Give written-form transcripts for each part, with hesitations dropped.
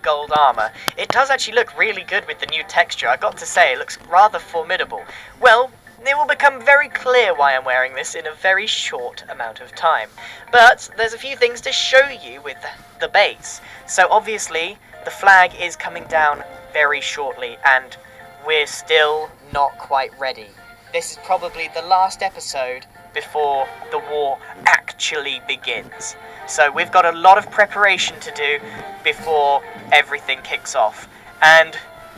gold armor. It does actually look really good with the new texture. I got to say, it looks rather formidable. Well, it will become very clear why I'm wearing this in a very short amount of time. But there's a few things to show you with the base. So obviously, the flag is coming down very shortly, and we're still not quite ready. This is probably the last episode before the war actually begins. So we've got a lot of preparation to do before everything kicks off. And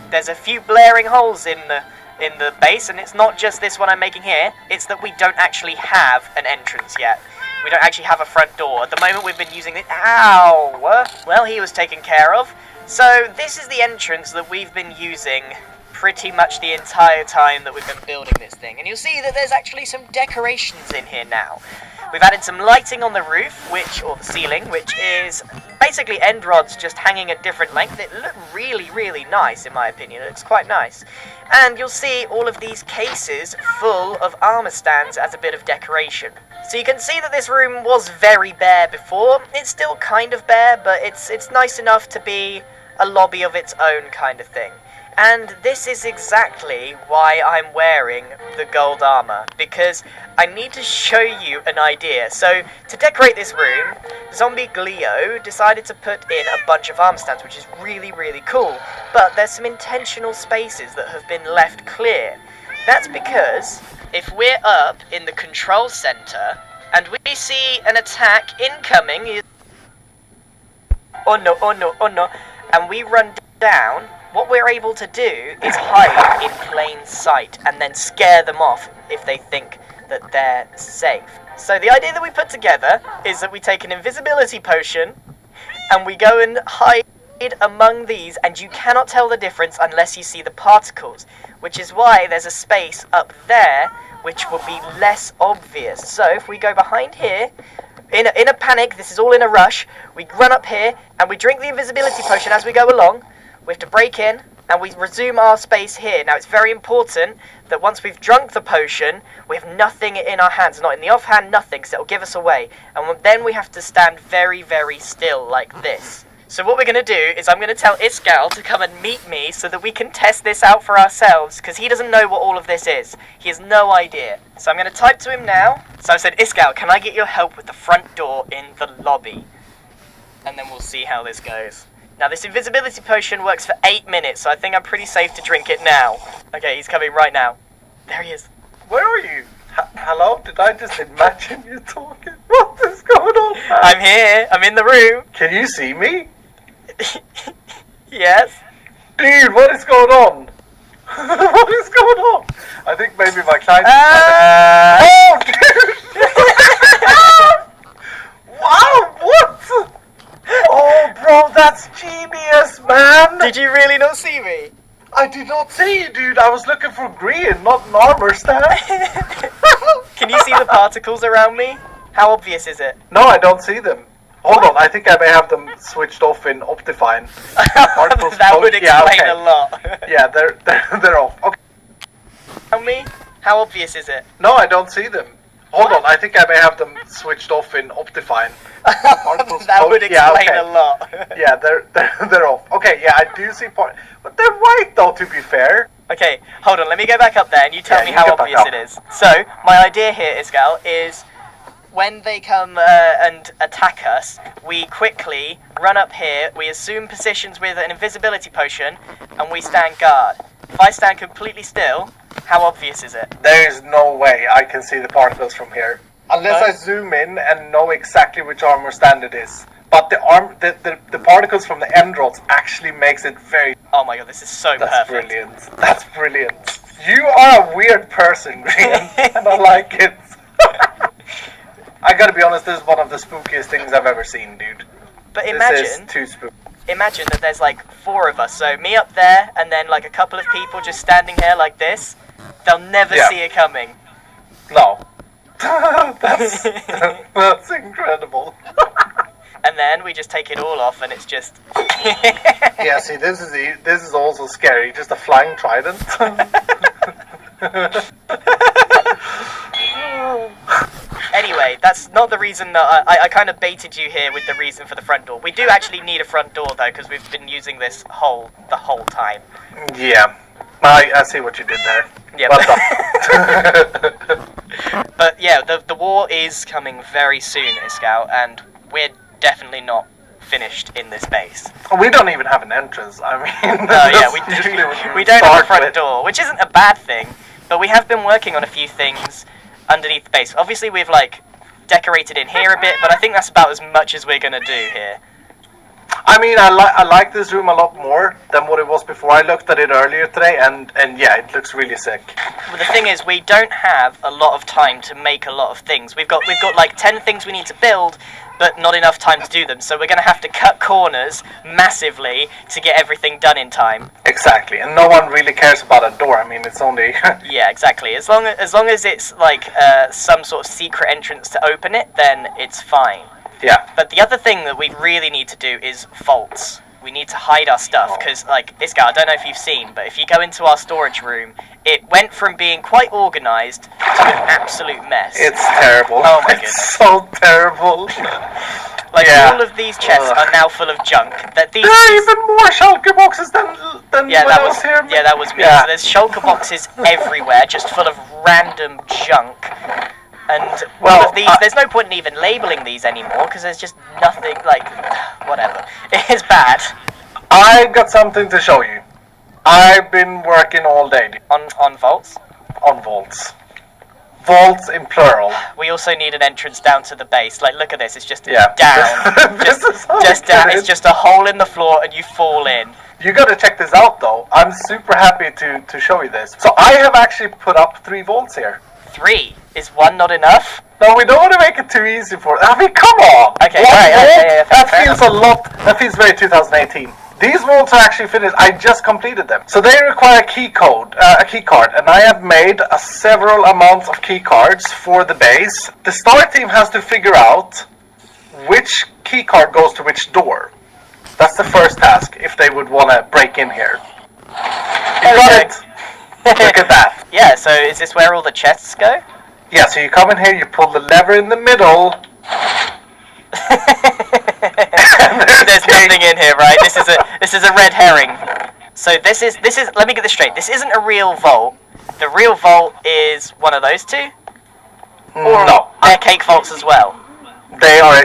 there's a few blaring holes in the base, and it's not just this one I'm making here, it's that we don't actually have an entrance yet. We don't actually have a front door. At the moment we've been using it. Ow! Well, he was taken care of. So this is the entrance that we've been using pretty much the entire time that we've been building this thing. And you'll see that there's actually some decorations in here now. We've added some lighting on the roof, or the ceiling, which is basically end rods just hanging at different lengths. It look really, really nice in my opinion. It looks quite nice. And you'll see all of these cases full of armor stands as a bit of decoration. So you can see that this room was very bare before. It's still kind of bare, but it's nice enough to be a lobby of its own kind of thing. And this is exactly why I'm wearing the gold armor, because I need to show you an idea. So, to decorate this room, Zombie Gleo decided to put in a bunch of armor stands, which is really, really cool. But there's some intentional spaces that have been left clear. That's because if we're up in the control center and we see an attack incoming, oh no, and we run down, what we're able to do is hide in plain sight and then scare them off if they think that they're safe. So the idea that we put together is that we take an invisibility potion and we go and hide among these, and you cannot tell the difference unless you see the particles, which is why there's a space up there which will be less obvious. So if we go behind here, in a panic, this is all in a rush, we run up here and we drink the invisibility potion as we go along. We have to break in, and we resume our space here. Now, it's very important that once we've drunk the potion, we have nothing in our hands. Not in the offhand, nothing, because it'll give us away. And then we have to stand very, very still, like this. So what we're going to do is I'm going to tell Iskal to come and meet me so that we can test this out for ourselves, because he doesn't know what all of this is. He has no idea. So I'm going to type to him now. So I said, Iskal, can I get your help with the front door in the lobby? And then we'll see how this goes. Now, this invisibility potion works for 8 minutes, so I think I'm pretty safe to drink it now. Okay, he's coming right now. There he is. Where are you? Hello? Did I just imagine you talking? What is going on, man? I'm here. I'm in the room. Can you see me? Yes. Dude, what is going on? What is going on? I think maybe my client... Oh, dude! Wow, what? Oh, bro, that's genius, man! Did you really not see me? I did not see you, dude. I was looking for green, not an armor stand. Can you see the particles around me? How obvious is it? No, I don't see them. Hold on, I think I may have them switched off in Optifine. That would explain a lot. Yeah, they're off. Okay. Around me? How obvious is it? No, I don't see them. Hold on, I think I may have them switched off in Optifine. That would explain a lot. Yeah, they're off. Okay, yeah, I do see part, but they're white though, to be fair. Okay, hold on, let me go back up there and you tell me how obvious it is. So, my idea here, Iskal, is when they come and attack us, we quickly run up here, we assume positions with an invisibility potion, and we stand guard. If I stand completely still, how obvious is it? There is no way I can see the particles from here. Unless I zoom in and know exactly which armor stand it is. But the particles from the end rods actually makes it very... Oh my god, this is so That's perfect. Brilliant. That's brilliant. You are a weird person, Green, and I like it. I gotta be honest, this is one of the spookiest things I've ever seen, dude. But imagine... This is too spooky. Imagine that there's like 4 of us, so me up there, and then like a couple of people just standing here like this. They'll never see it coming. No. that's incredible. And then we just take it all off, and it's just... Yeah, see, this is also scary. Just a flying trident. Anyway, way, that's not the reason that I kind of baited you here with the reason for the front door. We do actually need a front door though, because we've been using this hole the whole time. Yeah, I see what you did there. Yeah. Well done. But yeah, the war is coming very soon, Iskall, and we're definitely not finished in this base. We don't even have an entrance. I mean, we don't have a front door, which isn't a bad thing. But we have been working on a few things underneath the base. Obviously, we've like decorated in here a bit, but I think that's about as much as we're gonna do here. I mean, I like this room a lot more than what it was before. I looked at it earlier today, and yeah, it looks really sick. Well, the thing is, we don't have a lot of time to make a lot of things. We've got like 10 things we need to build, but not enough time to do them. So we're going to have to cut corners massively to get everything done in time. Exactly, and no one really cares about a door. I mean, it's only yeah, exactly. As long as it's like some sort of secret entrance to open it, then it's fine. Yeah. But the other thing that we really need to do is vaults. We need to hide our stuff, because, like, this guy, I don't know if you've seen, but if you go into our storage room, it went from being quite organised to an absolute mess. It's terrible. Oh my goodness. It's so terrible. Like, all of these chests are now full of junk. There are even more shulker boxes than that was here. Yeah, that was me. Yeah. So there's shulker boxes everywhere, just full of random junk. And all of these, there's no point in even labelling these anymore, because there's just nothing, like, whatever. It's bad. I've got something to show you. I've been working all day. On vaults? On vaults. Vaults in plural. We also need an entrance down to the base. Like, look at this, it's just down. just down. It's just a hole in the floor and you fall in. You gotta check this out, though. I'm super happy to show you this. So I have actually put up 3 vaults here. 3? Is 1 not enough? No, we don't want to make it too easy for it. I mean, come on! Okay, right, that feels a lot. That feels very 2018. These vaults are actually finished. I just completed them. So they require a key card, and I have made several amounts of key cards for the base. The start team has to figure out which key card goes to which door. That's the first task, if they would want to break in here. You got it! Look at that. Yeah, so is this where all the chests go? Yeah, so you come in here, you pull the lever in the middle. There's nothing in here, right? This is a red herring. So this is let me get this straight. This isn't a real vault. The real vault is one of those two? Or no. They're cake vaults as well. They are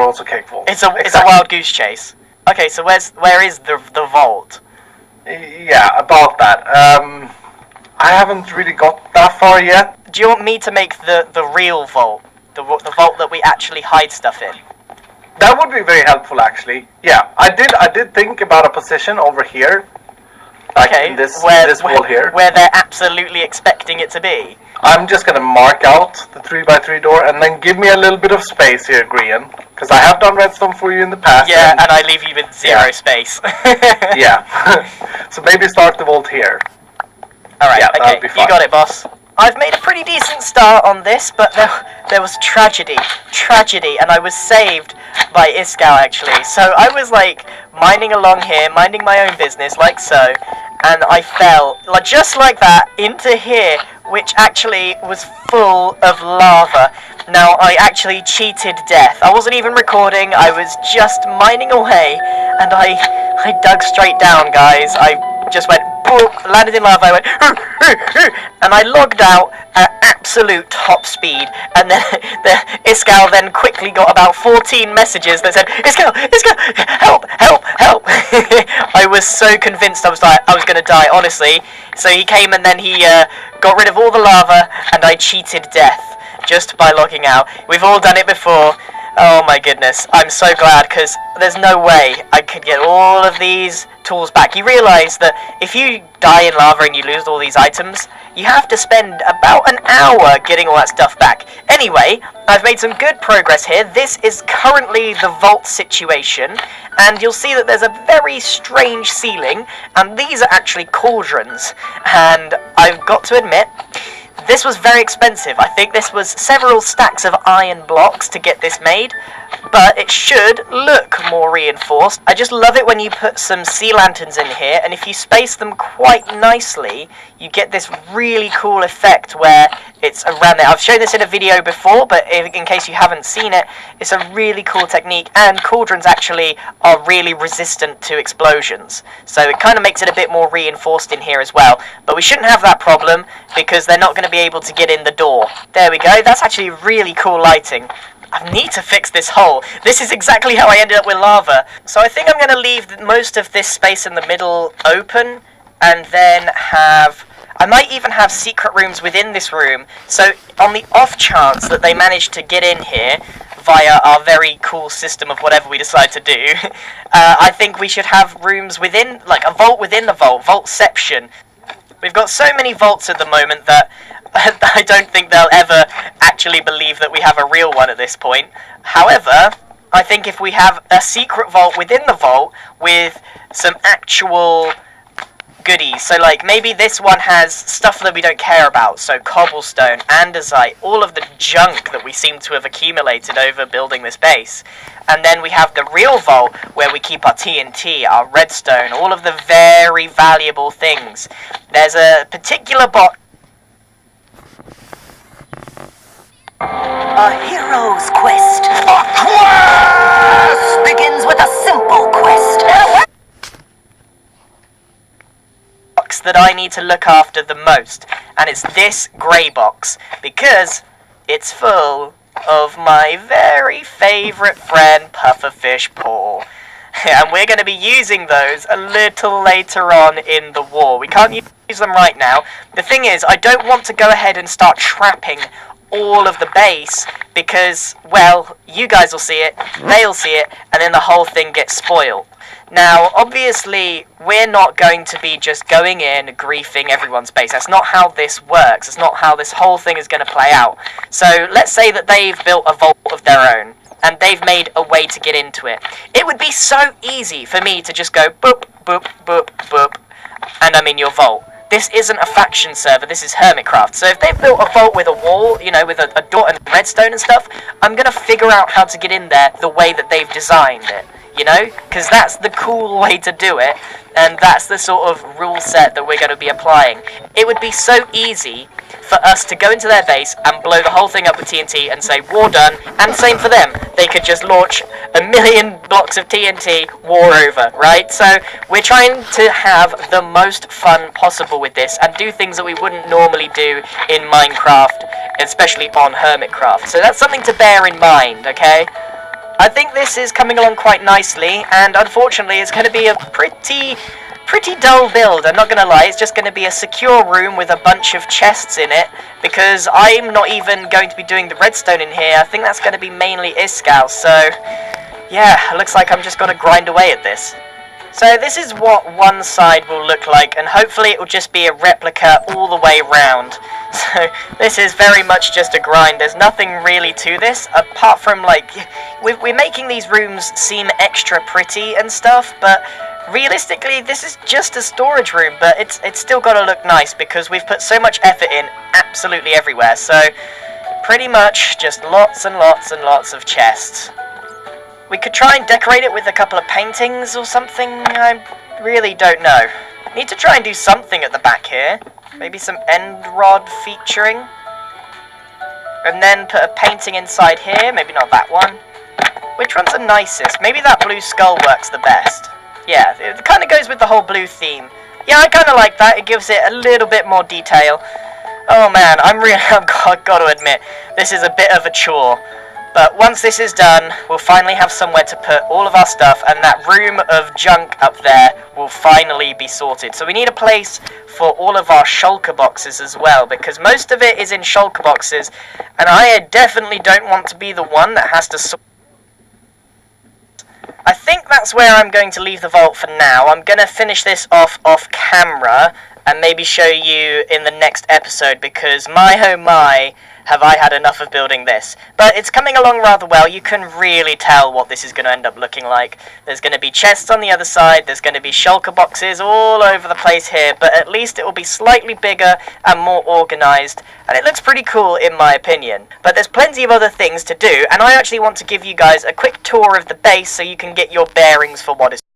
also cake vaults. It's a wild goose chase. Okay, so where is the vault? Yeah, about that. I haven't really got that far yet. Do you want me to make the real vault? The vault that we actually hide stuff in? That would be very helpful, actually. Yeah, I did think about a position over here. Like okay, this wall here. Where they're absolutely expecting it to be. I'm just going to mark out the 3x3 door and then give me a little bit of space here, Grian. Because I have done redstone for you in the past. Yeah, and I leave you with zero space. Yeah. So maybe start the vault here. Alright, yeah, okay, you got it, boss. I've made a pretty decent start on this, but there was tragedy, and I was saved by Iskall, actually. So I was, like, mining along here, minding my own business, like so, and I fell, just like that, into here, which actually was full of lava. Now, I actually cheated death. I wasn't even recording, I was just mining away, and I dug straight down, guys. I just went, boop, landed in lava, I went, and I logged out at absolute top speed, and then Iskall then quickly got about 14 messages that said, Iskall, help, help, help. I was so convinced I was going to die, honestly. So he came and then he got rid of all the lava, and I cheated death just by logging out. We've all done it before. Oh my goodness, I'm so glad, because there's no way I could get all of these tools back. You realise that if you die in lava and you lose all these items, you have to spend about an hour getting all that stuff back. Anyway, I've made some good progress here. This is currently the vault situation, and you'll see that there's a very strange ceiling, and these are actually cauldrons, and I've got to admit, this was very expensive. I think this was several stacks of iron blocks to get this made, but it should look more reinforced. I just love it when you put some sea lanterns in here, and if you space them quite nicely, you get this really cool effect where it's around there. I've shown this in a video before, but in case you haven't seen it, it's a really cool technique, and cauldrons actually are really resistant to explosions, so it kind of makes it a bit more reinforced in here as well. But we shouldn't have that problem, because they're not going to be able to get in the door. There we go, that's actually really cool lighting. I need to fix this hole. This is exactly how I ended up with lava. So I think I'm going to leave most of this space in the middle open, and then I might even have secret rooms within this room, so on the off chance that they manage to get in here via our very cool system of whatever we decide to do, I think we should have rooms within, like a vault within the vault, vaultception. We've got so many vaults at the moment that I don't think they'll ever actually believe that we have a real one at this point. However, I think if we have a secret vault within the vault with some actual goodies, so like maybe this one has stuff that we don't care about, so cobblestone, andesite, all of the junk that we seem to have accumulated over building this base. And then we have the real vault where we keep our TNT, our redstone, all of the very valuable things. There's a particular box. A hero's quest. A quest begins with a simple quest. That I need to look after the most, and it's this grey box, because it's full of my very favourite friend Pufferfish Paw. And we're going to be using those a little later on in the war. We can't use them right now. The thing is, I don't want to go ahead and start trapping all of the base, because, well, you guys will see it, they'll see it, and then the whole thing gets spoiled. Now, obviously, we're not going to be just going in, griefing everyone's base. That's not how this works. That's not how this whole thing is going to play out. So, let's say that they've built a vault of their own, and they've made a way to get into it. It would be so easy for me to just go boop, boop, boop, boop, and I'm in your vault. This isn't a faction server, this is Hermitcraft. So if they've built a vault with a wall, you know, with a door and redstone and stuff, I'm going to figure out how to get in there the way that they've designed it. You know, because that's the cool way to do it, and that's the sort of rule set that we're going to be applying. It would be so easy for us to go into their base and blow the whole thing up with TNT and say, war done, and same for them. They could just launch 1,000,000 blocks of TNT, war over, right? So we're trying to have the most fun possible with this and do things that we wouldn't normally do in Minecraft, especially on Hermitcraft. So that's something to bear in mind, okay? I think this is coming along quite nicely, and unfortunately it's going to be a pretty dull build, I'm not going to lie. It's just going to be a secure room with a bunch of chests in it, because I'm not even going to be doing the redstone in here. I think that's going to be mainly Iskall, so yeah, looks like I'm just going to grind away at this. So this is what one side will look like, and hopefully it will just be a replica all the way round. So this is very much just a grind. There's nothing really to this, apart from, like, we're making these rooms seem extra pretty and stuff, but realistically this is just a storage room, but it's still got to look nice, because we've put so much effort in absolutely everywhere. So pretty much just lots and lots and lots of chests. We could try and decorate it with a couple of paintings or something. I really don't know. Need to try and do something at the back here. Maybe some end rod featuring. And then put a painting inside here. Maybe not that one. Which one's the nicest? Maybe that blue skull works the best. Yeah, it kind of goes with the whole blue theme. Yeah, I kind of like that. It gives it a little bit more detail. Oh man, I've got to admit, this is a bit of a chore. But once this is done, we'll finally have somewhere to put all of our stuff, and that room of junk up there will finally be sorted. So we need a place for all of our shulker boxes as well, because most of it is in shulker boxes, and I definitely don't want to be the one that has to sort. I think that's where I'm going to leave the vault for now. I'm going to finish this off camera and maybe show you in the next episode, because my oh my, have I had enough of building this. But it's coming along rather well. You can really tell what this is going to end up looking like. There's going to be chests on the other side, there's going to be shulker boxes all over the place here, but at least it will be slightly bigger and more organised, and it looks pretty cool in my opinion. But there's plenty of other things to do, and I actually want to give you guys a quick tour of the base so you can get your bearings for what is